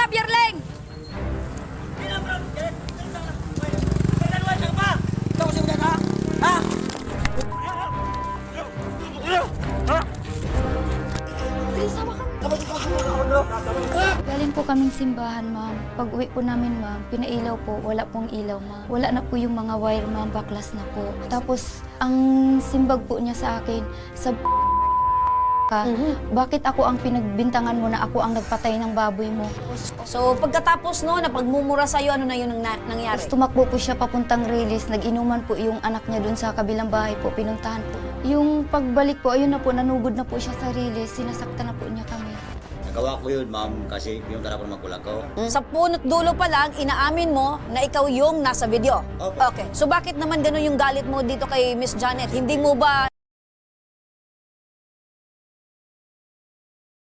ka, Pierleng! Galing po kaming simbahan, ma'am. Pag-uwi po namin, ma'am, pinailaw po. Wala pong ilaw, ma'am. Wala na po yung mga wire, ma'am. Baklas na po. Tapos, ang simbag po niya sa akin, sa ka, bakit ako ang pinagbintangan mo na ako ang nagpatay ng baboy mo? So, pagkatapos no, na pagmumura sa'yo, ano na yun ang nangyari? Tapos tumakbo po siya papuntang release. Nag-inuman po yung anak niya dun sa kabilang bahay po. Pinuntahan po. Yung pagbalik po, ayun na po, nanugod na po siya sa release. Sinasaktan na po niya kami. Nagawa ko yun, ma'am, kasi yung tara ko magkulakaw. Sa punot dulo pa lang, inaamin mo na ikaw yung nasa video. Opo. Okay. So bakit naman ganun yung galit mo dito kay Miss Janet? Hindi mo ba